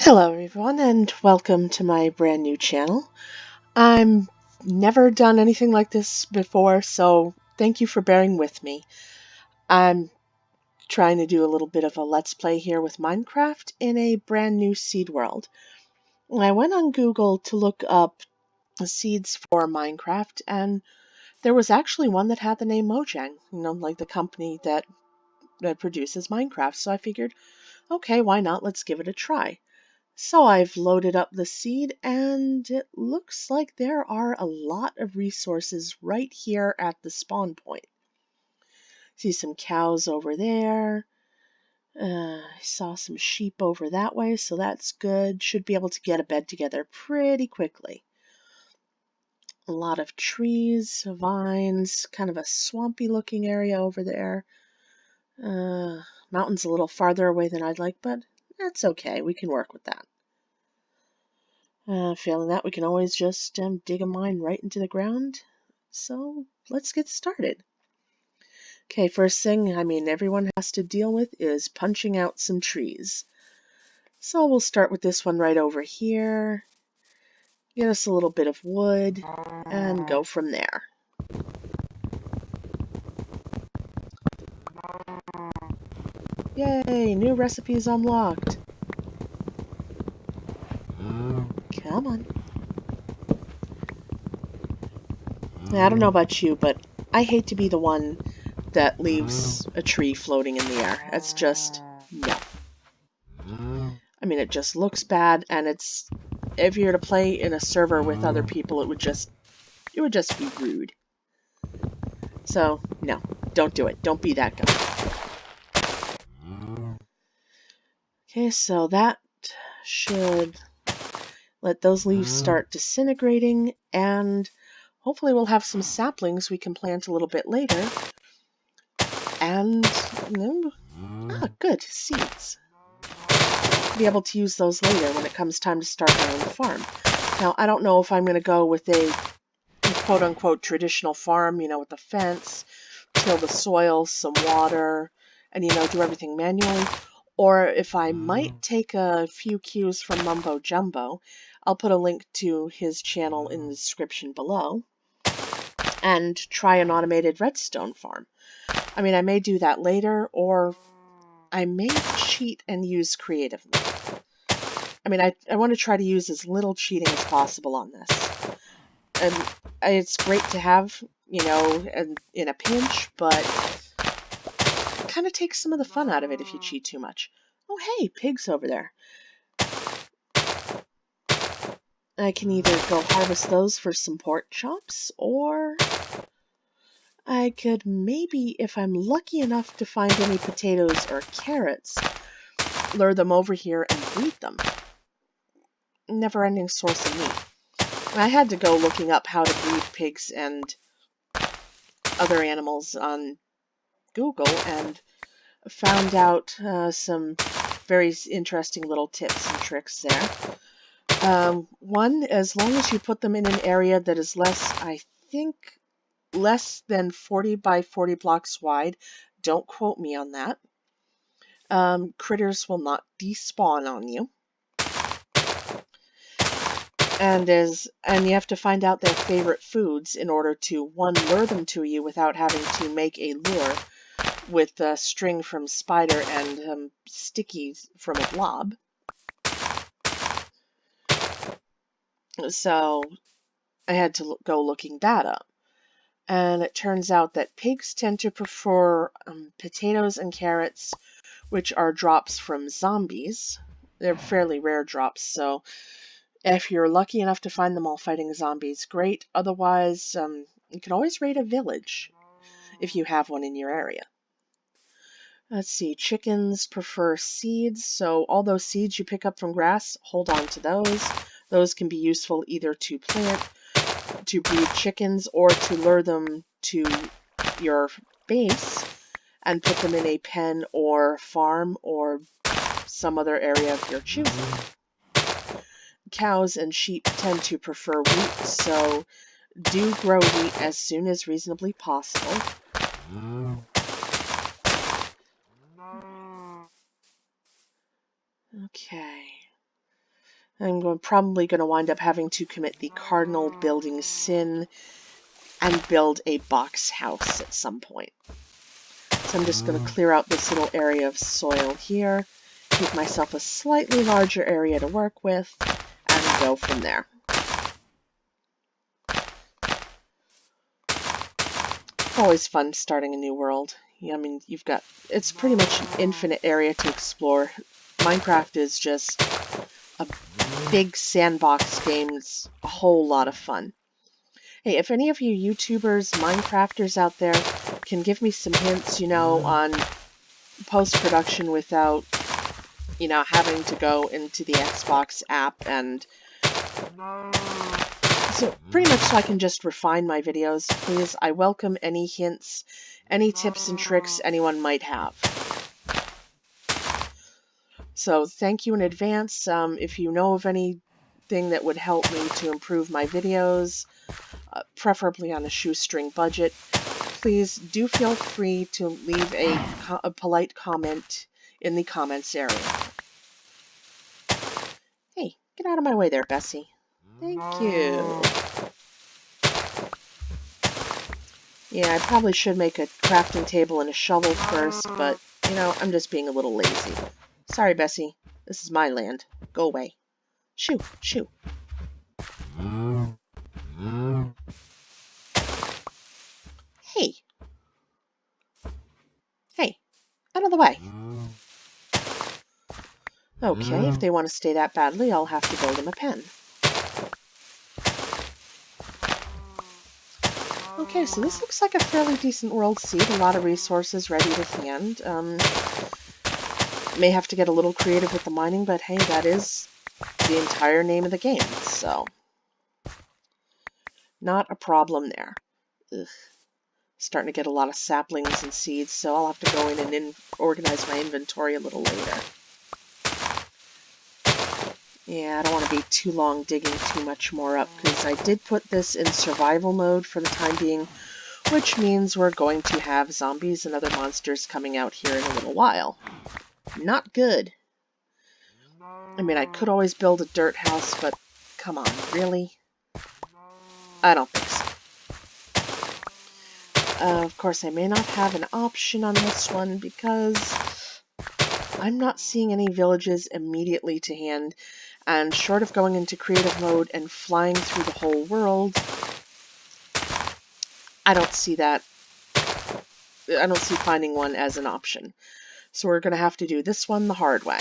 Hello everyone and welcome to my brand new channel. I'm never done anything like this before, so thank you for bearing with me. I'm trying to do a little bit of a let's play here with Minecraft in a brand new seed world. I went on Google to look up seeds for Minecraft, and there was actually one that had the name Mojang, like the company that produces Minecraft. So I figured, okay, why not? Let's give it a try. So I've loaded up the seed, and it looks like there are a lot of resources right here at the spawn point. See some cows over there. I saw some sheep over that way, so that's good. Should be able to get a bed together pretty quickly. A lot of trees, vines, kind of a swampy looking area over there. Mountain's a little farther away than I'd like, but that's okay. We can work with that. Failing that, we can always just dig a mine right into the ground. So let's get started. Okay, first thing, everyone has to deal with is punching out some trees. So we'll start with this one right over here. Get us a little bit of wood and go from there. Yay, new recipes unlocked. Come on. I don't know about you, but I hate to be the one that leaves a tree floating in the air. It's just, no. It just looks bad, and if you're to play in a server with other people, it would just be rude. So, no, don't do it. Don't be that guy. Okay, so that should let those leaves start disintegrating, and hopefully we'll have some saplings we can plant a little bit later. And, good, seeds. Be able to use those later when it comes time to start my own farm. Now, I don't know if I'm going to go with a quote-unquote traditional farm, with a fence, till the soil, some water, and, do everything manually, or if I might take a few cues from Mumbo Jumbo. I'll put a link to his channel in the description below, and try an automated redstone farm. I may do that later, or I may cheat and use creative mode. I want to try to use as little cheating as possible on this. And it's great to have, in a pinch, but it kind of takes some of the fun out of it if you cheat too much. Oh, hey, pigs over there. I can either go harvest those for some pork chops, or I could maybe, if I'm lucky enough to find any potatoes or carrots, lure them over here and breed them. Never-ending source of meat. I had to go looking up how to breed pigs and other animals on Google, and found out some very interesting little tips and tricks there. One, as long as you put them in an area that is less than 40 by 40 blocks wide, don't quote me on that, critters will not despawn on you. And you have to find out their favorite foods in order to, one, lure them to you without having to make a lure with string from spider and stickies from a blob. So I had to go looking that up. And it turns out that pigs tend to prefer potatoes and carrots, which are drops from zombies. They're fairly rare drops, so if you're lucky enough to find them all fighting zombies, great. Otherwise, you can always raid a village if you have one in your area. Let's see, chickens prefer seeds, so all those seeds you pick up from grass, hold on to those. Those can be useful either to plant, to breed chickens, or to lure them to your base and put them in a pen or farm or some other area of your choosing. Cows and sheep tend to prefer wheat, so do grow wheat as soon as reasonably possible. Okay. probably going to wind up having to commit the cardinal building sin and build a box house at some point. So I'm just going to clear out this little area of soil here, give myself a slightly larger area to work with, and go from there. Always fun starting a new world. I mean, it's pretty much an infinite area to explore. Minecraft is just a big sandbox game. It's a whole lot of fun. Hey, if any of you YouTubers, Minecrafters out there can give me some hints, on post-production without, having to go into the Xbox app and... So pretty much so I can just refine my videos, please. I welcome any hints, any tips and tricks anyone might have. So thank you in advance. If you know of anything that would help me to improve my videos, preferably on a shoestring budget, please do feel free to leave a polite comment in the comments area. Hey, get out of my way there, Bessie. Thank you. Yeah, I probably should make a crafting table and a shovel first, but, I'm just being a little lazy. Sorry, Bessie. This is my land. Go away. Shoo, shoo. Hey. Hey, out of the way. Okay, if they want to stay that badly, I'll have to build them a pen. Okay, so this looks like a fairly decent world seed. A lot of resources ready to hand. May have to get a little creative with the mining, but hey, that is the entire name of the game, so not a problem there. Ugh. Starting to get a lot of saplings and seeds, so I'll have to go in and organize my inventory a little later. Yeah, I don't want to be too long digging too much more up, because I did put this in survival mode for the time being, which means we're going to have zombies and other monsters coming out here in a little while. Not good. I mean, I could always build a dirt house, but come on, really? I don't think so. Of course, I may not have an option on this one because I'm not seeing any villages immediately to hand, and short of going into creative mode and flying through the whole world, I don't see that. I don't see finding one as an option. So we're going to have to do this one the hard way.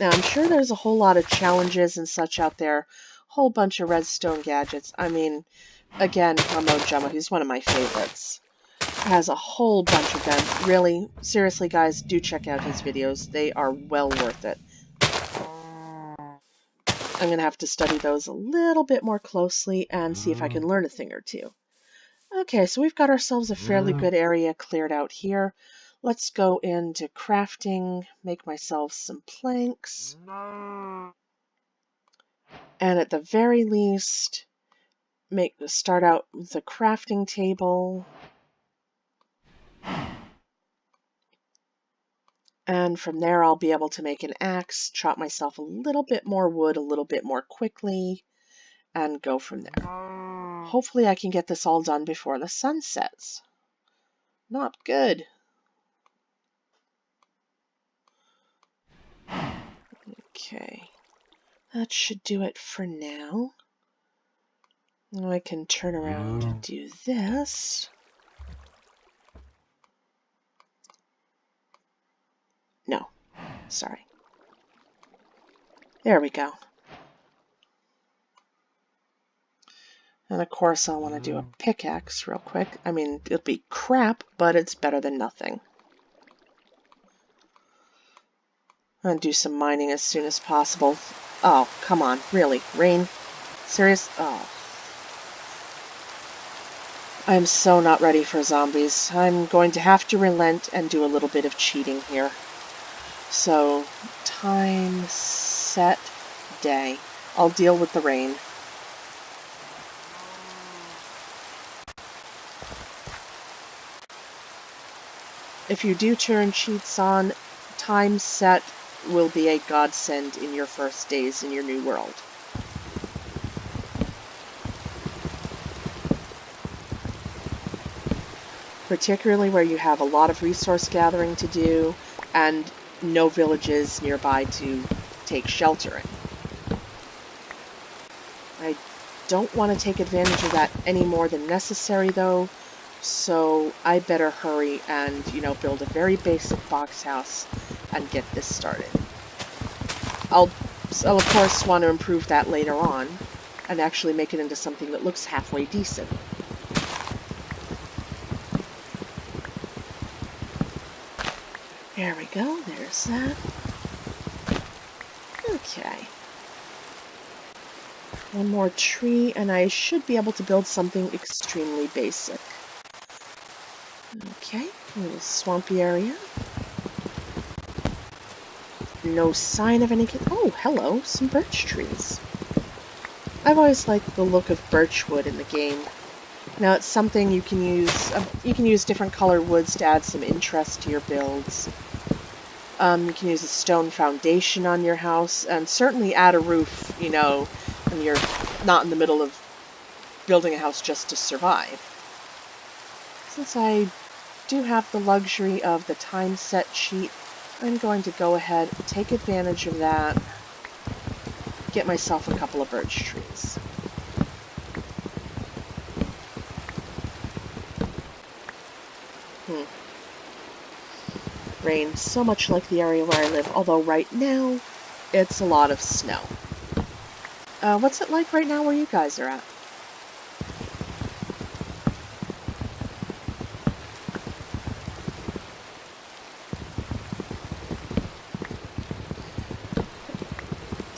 Now, I'm sure there's a whole lot of challenges and such out there, a whole bunch of redstone gadgets. I mean, again, Mumbo Jumbo, he's one of my favorites. Has a whole bunch of them. Really, seriously, guys, do check out his videos. They are well worth it. I'm going to have to study those a little bit more closely and see if I can learn a thing or two. Okay, so we've got ourselves a fairly good area cleared out here. Let's go into crafting, make myself some planks. And at the very least, start out with a crafting table. And from there, I'll be able to make an axe, chop myself a little bit more wood a little bit more quickly, and go from there. Hopefully I can get this all done before the sun sets. Not good. Okay, that should do it for now. Now I can turn around and do this. No, sorry. There we go. And of course I'll want to do a pickaxe real quick. I mean, it'll be crap, but it's better than nothing. I'm going to do some mining as soon as possible. Oh, come on. Really? Rain? Serious? Oh. I'm so not ready for zombies. I'm going to have to relent and do a little bit of cheating here. So, time, set, day. I'll deal with the rain. if you do turn cheats on, time set will be a godsend in your first days in your new world. Particularly where you have a lot of resource gathering to do and no villages nearby to take shelter in. I don't want to take advantage of that any more than necessary though, so I better hurry and, build a very basic box house and get this started. I'll of course want to improve that later on and actually make it into something that looks halfway decent. There we go, there's that. Okay. One more tree, and I should be able to build something extremely basic. Okay, a little swampy area. No sign of any... Oh, hello, some birch trees. I've always liked the look of birch wood in the game. Now, it's something you can use. You can use different colored woods to add some interest to your builds. You can use a stone foundation on your house, and certainly add a roof, when you're not in the middle of building a house just to survive. Since I do have the luxury of the time set sheet, I'm going to go ahead and take advantage of that, get myself a couple of birch trees. Rain, so much like the area where I live, although right now it's a lot of snow. What's it like right now where you guys are at?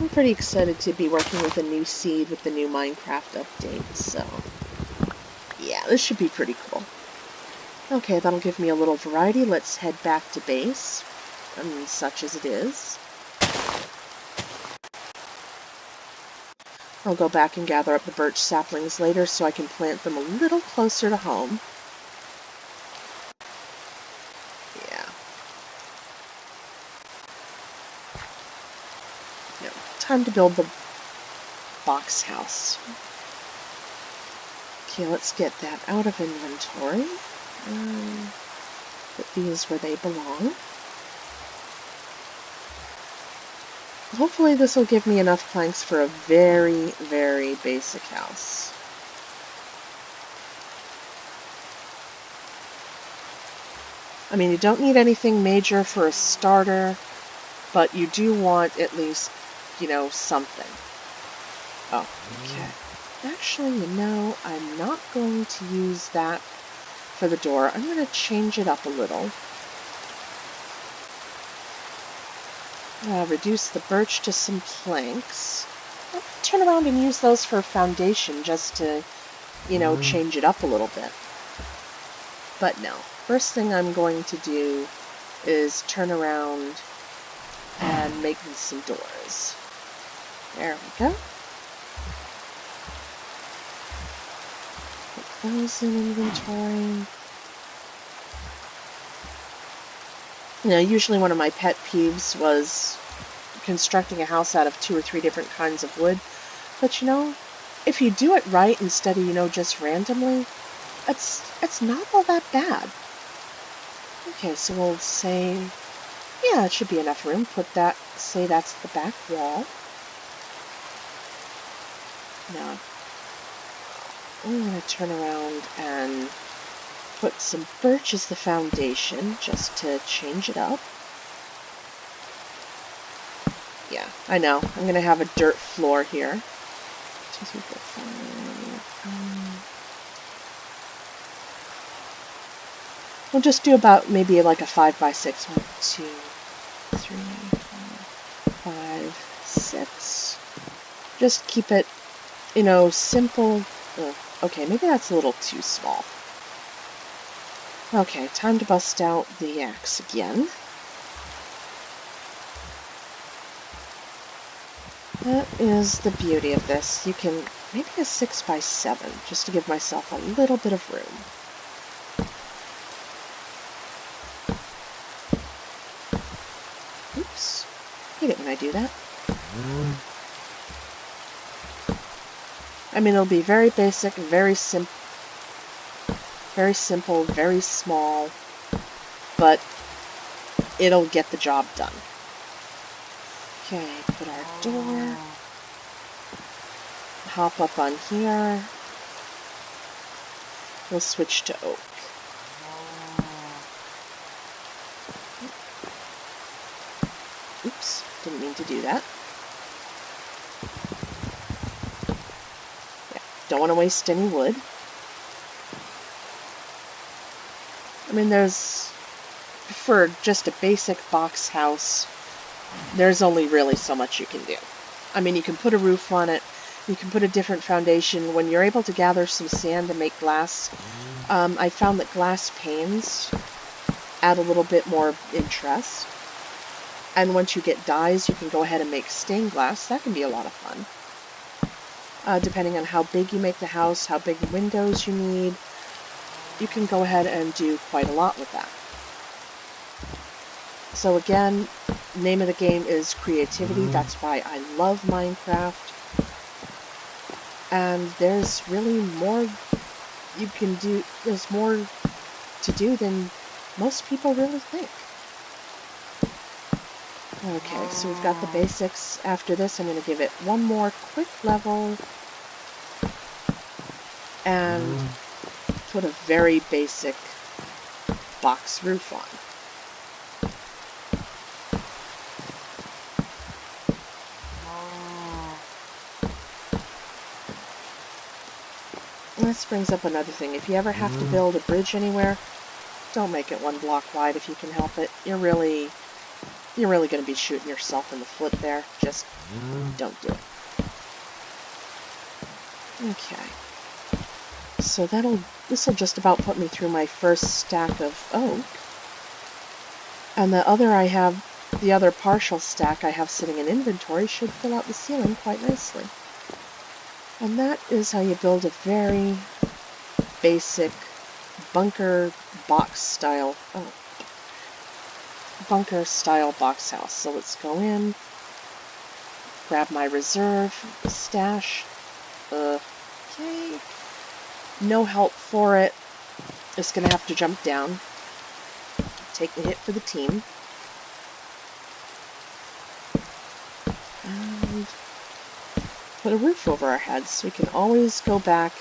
I'm pretty excited to be working with a new seed with the new Minecraft update, so yeah, this should be pretty cool. Okay, that'll give me a little variety. Let's head back to base, such as it is. I'll go back and gather up the birch saplings later so I can plant them a little closer to home. Yeah. No, time to build the box house. Okay, let's get that out of inventory. Put these where they belong. Hopefully this will give me enough planks for a very, very basic house. I mean, you don't need anything major for a starter, but you do want at least, something. Oh, okay. Actually, I'm not going to use that for the door. I'm going to change it up a little. Reduce the birch to some planks. I'll turn around and use those for a foundation just to, change it up a little bit. But no, first thing I'm going to do is turn around and make me some doors. There we go. Put those in inventory. Usually one of my pet peeves was constructing a house out of 2 or 3 different kinds of wood. But if you do it right instead of, just randomly, it's not all that bad. Okay, so we'll say, yeah, it should be enough room. Say that's the back wall. Now, I'm going to turn around and put some birch as the foundation, just to change it up. Yeah, I know. I'm going to have a dirt floor here. 2, 3, 4, 5. We'll just do about maybe like a 5 by 6. 1, 2, 3, 4, 5, 6. Just keep it, simple. Okay, maybe that's a little too small. Okay, time to bust out the axe again. That is the beauty of this. You can, maybe a 6 by 7, just to give myself a little bit of room. hate it when I do that. I mean, it'll be very basic, very simple, very small, but it'll get the job done. Okay, put our door, hop up on here. We'll switch to oak. Oops, didn't mean to do that. Yeah, don't want to waste any wood. I mean, for just a basic box house, there's only really so much you can do. I mean, you can put a roof on it, you can put a different foundation. When you're able to gather some sand to make glass, I found that glass panes add a little bit more interest. And once you get dyes, you can go ahead and make stained glass. That can be a lot of fun. Depending on how big you make the house, how big windows you need, you can go ahead and do quite a lot with that. So again, name of the game is creativity. That's why I love Minecraft. And there's really more you can do. There's more to do than most people really think. Okay, so we've got the basics. After this, I'm going to give it one more quick level and put a very basic box roof on. This brings up another thing. If you ever have to build a bridge anywhere, don't make it 1 block wide if you can help it. You're really going to be shooting yourself in the foot there. Just don't do it. Okay. So this will just about put me through my first stack of oak. And the other partial stack I have sitting in inventory should fill out the ceiling quite nicely. And that is how you build a very basic bunker style box house. So let's go in, grab my reserve, stash. Okay. No help for it. Just gonna have to jump down. Take the hit for the team. And put a roof over our heads. We can always go back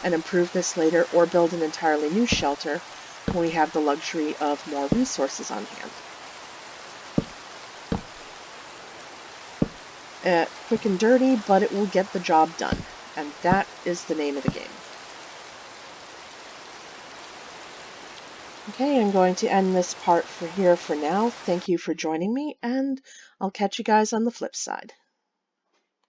and improve this later or build an entirely new shelter when we have the luxury of more resources on hand. Quick and dirty, but it will get the job done. And that is the name of the game. Okay, I'm going to end this part here for now. Thank you for joining me, and I'll catch you guys on the flip side.